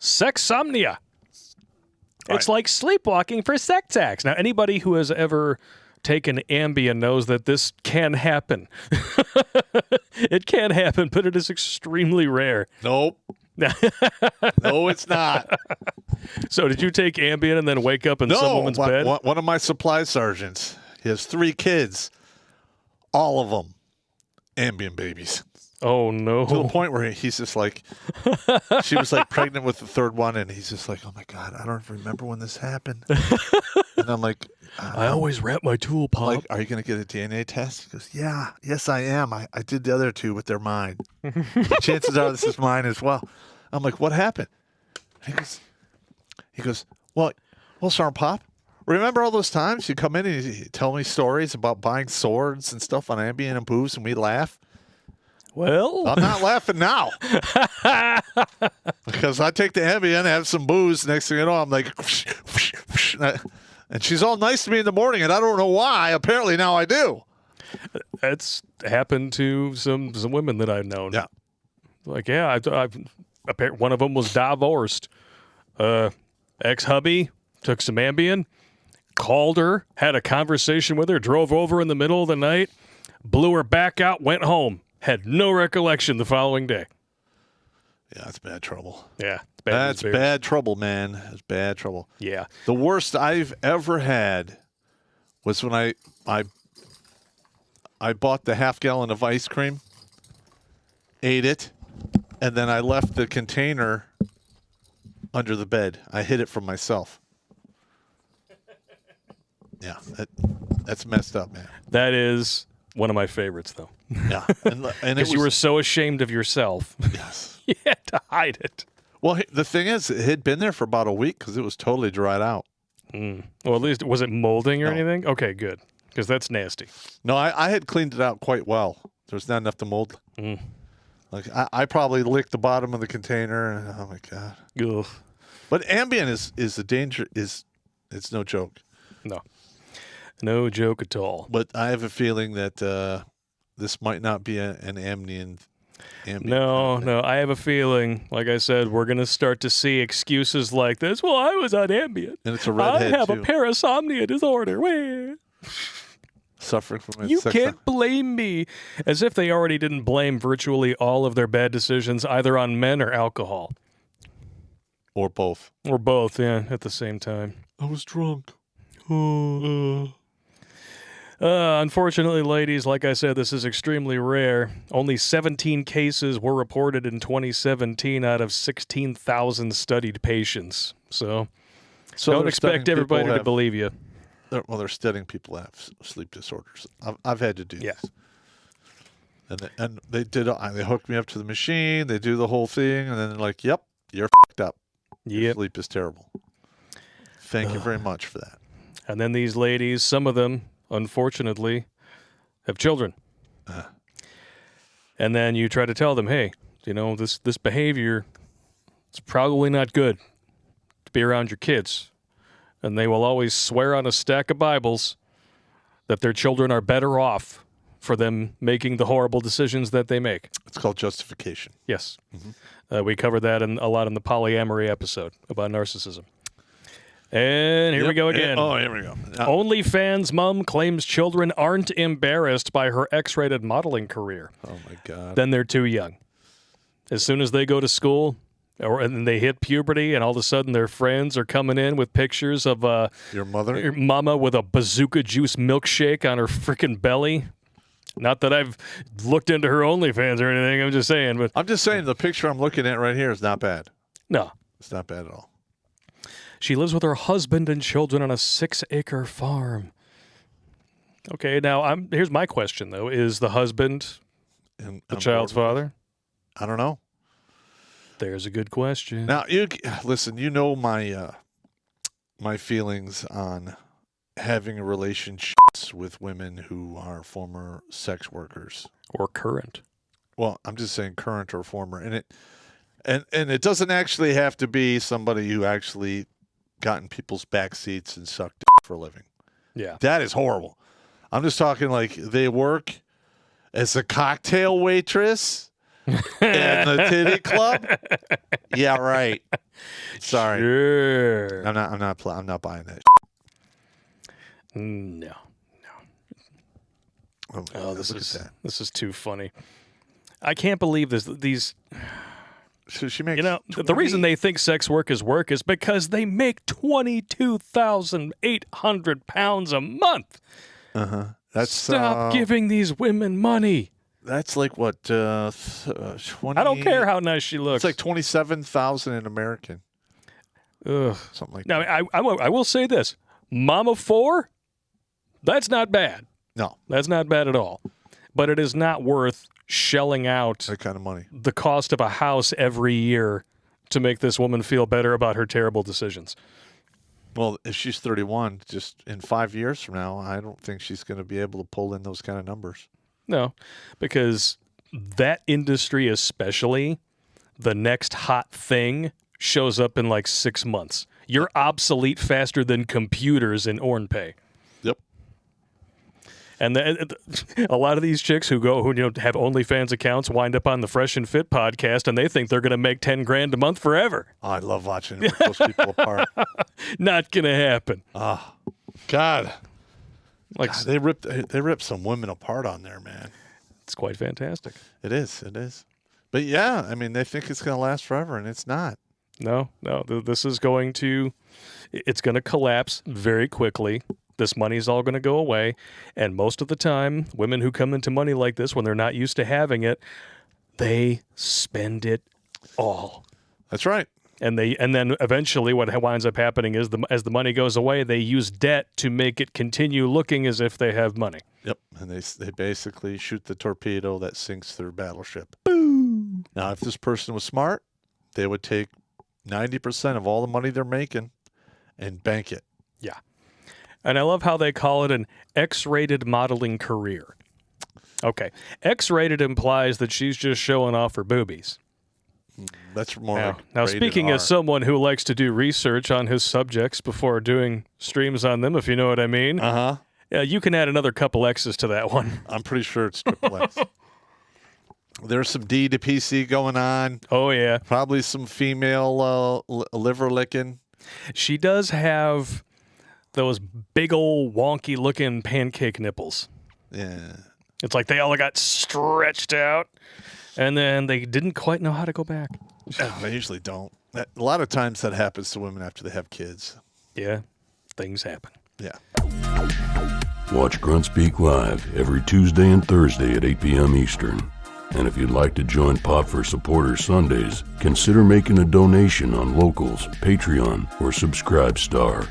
Sexsomnia. Right. It's like sleepwalking for sex acts. Now, anybody who has ever taken Ambien knows that this can happen. It can happen, but it is extremely rare. Nope. No, it's not. So did you take Ambien and then wake up in some woman's bed? One of my supply sergeants, he has 3 kids, all of them Ambien babies. Oh, no. To the point where he's just like, she was like pregnant with the 3rd one, and he's just like, oh my God, I don't even remember when this happened. And I'm like, I always wrap my tool, Pop. Like, are you going to get a DNA test? He goes, yeah, yes, I am. I did the other 2, but they're mine. Chances are this is mine as well. I'm like, what happened? He goes, well, Sergeant Pop, remember all those times you come in and you tell me stories about buying swords and stuff on Ambien and booze, and we laugh? Well, I'm not laughing now. Because I take the Ambien, have some booze, next thing you know, I'm like, and she's all nice to me in the morning, and I don't know why. Apparently now I do. that's happened to some women that I've known. Yeah. Like, yeah, I've one of them was divorced. Ex-hubby took some Ambien, called her, had a conversation with her, drove over in the middle of the night, blew her back out, went home. Had no recollection the following day. Yeah, that's bad trouble. Yeah. That's bad trouble, man. That's bad trouble. Yeah. The worst I've ever had was when I bought the half gallon of ice cream, ate it, and then I left the container under the bed. I hid it from myself. Yeah, that's messed up, man. That is one of my favorites, though. Yeah. And Because you were so ashamed of yourself. Yes. You had to hide it. Well, the thing is, it had been there for about a week because it was totally dried out. Well, at least, was it molding or No. anything? Okay, good. Because that's nasty. No, I had cleaned it out quite well. There's not enough to mold. Like I probably licked the bottom of the container, and oh my God. Ugh. But Ambien is a danger. It's no joke. No. No joke at all. But I have a feeling that this might not be an Ambien. No. I have a feeling, like I said, we're going to start to see excuses like this. Well, I was on Ambien. And it's a redhead, I have too. a parasomnia disorder. Wah. Suffering from it. You can't blame me. As if they already didn't blame virtually all of their bad decisions either on men or alcohol. Or both. Or both, yeah, at the same time. I was drunk. Unfortunately, ladies, like I said, this is extremely rare. Only 17 cases were reported in 2017 out of 16,000 studied patients. So don't expect everybody to believe you. They're studying people that have sleep disorders. I've had to do this. And they hooked me up to the machine. They do the whole thing, and then they're like, "Yep, you're fucked up. Your sleep is terrible. Thank you very much for that." And then these ladies, some of them, unfortunately, have children. And then you try to tell them, hey, this behavior, it's probably not good to be around your kids. And they will always swear on a stack of Bibles that their children are better off for them making the horrible decisions that they make. It's called justification. Yes. We covered that a lot in the polyamory episode about narcissism. And here we go again. Here we go. OnlyFansMom claims children aren't embarrassed by her X-rated modeling career. Oh, my God. Then they're too young. As soon as they go to school, and they hit puberty, and all of a sudden their friends are coming in with pictures of your mother, your mama with a bazooka juice milkshake on her freaking belly. Not that I've looked into her OnlyFans or anything. I'm just saying. But I'm just saying the picture I'm looking at right here is not bad. No. It's not bad at all. She lives with her husband and children on a 6-acre farm. Okay, now here's my question, though. Is the husband the child's father? I don't know. There's a good question. Now, listen, my feelings on having relationships with women who are former sex workers. Or current. Well, I'm just saying current or former. And it doesn't actually have to be somebody who actually got in people's back seats and sucked dick for a living. Yeah. That is horrible. I'm just talking like they work as a cocktail waitress In the titty club? Yeah, right. Sorry. Sure. I'm not buying that. No. Oh, this is too funny. I can't believe this. These, So she makes the reason they think sex work is because they make £22,800 a month. That's Stop giving these women money. That's like what 20. I don't care how nice she looks. It's like 27,000 in American. Ugh. Something like Now, that. I will say this: Mom of 4, that's not bad. No, That's not bad at all. But it is not worth shelling out that kind of money. the cost of a house every year to make this woman feel better about her terrible decisions. Well, if she's 31, just in 5 years from now, I don't think she's going to be able to pull in those kind of numbers. No, because that industry especially, the next hot thing shows up in like 6 months. You're obsolete faster than computers in OnlyFans. Yep. And a lot of these chicks who have OnlyFans accounts wind up on the Fresh and Fit podcast, and they think they're going to make $10,000 a month forever. Oh, I love watching it rip those people apart. Not going to happen. Oh, God. Like God, they ripped some women apart on there, man. It's quite fantastic. It is. But yeah, I mean, they think it's going to last forever, and it's not. No. This is it's going to collapse very quickly. This money's all going to go away. And most of the time, women who come into money like this, when they're not used to having it, they spend it all. That's right. And then eventually what winds up happening is as the money goes away, they use debt to make it continue looking as if they have money. Yep. And they basically shoot the torpedo that sinks their battleship. Boom. Now, if this person was smart, they would take 90% of all the money they're making and bank it. Yeah. And I love how they call it an X-rated modeling career. Okay. X-rated implies that she's just showing off her boobies. That's more Now, like now rated speaking R. as someone who likes to do research on his subjects before doing streams on them, if you know what I mean, you can add another couple X's to that one. I'm pretty sure it's triple X. There's some D to PC going on. Oh, yeah. Probably some female liver licking. She does have those big old wonky looking pancake nipples. Yeah. It's like they all got stretched out, and then they didn't quite know how to go back. They usually don't. A lot of times that happens to women after they have kids. Yeah, things happen. Yeah. Watch Grunt Speak live every Tuesday and Thursday at 8 p.m. Eastern. And if you'd like to join Pop for Supporters Sundays, consider making a donation on Locals, Patreon, or Subscribe Star.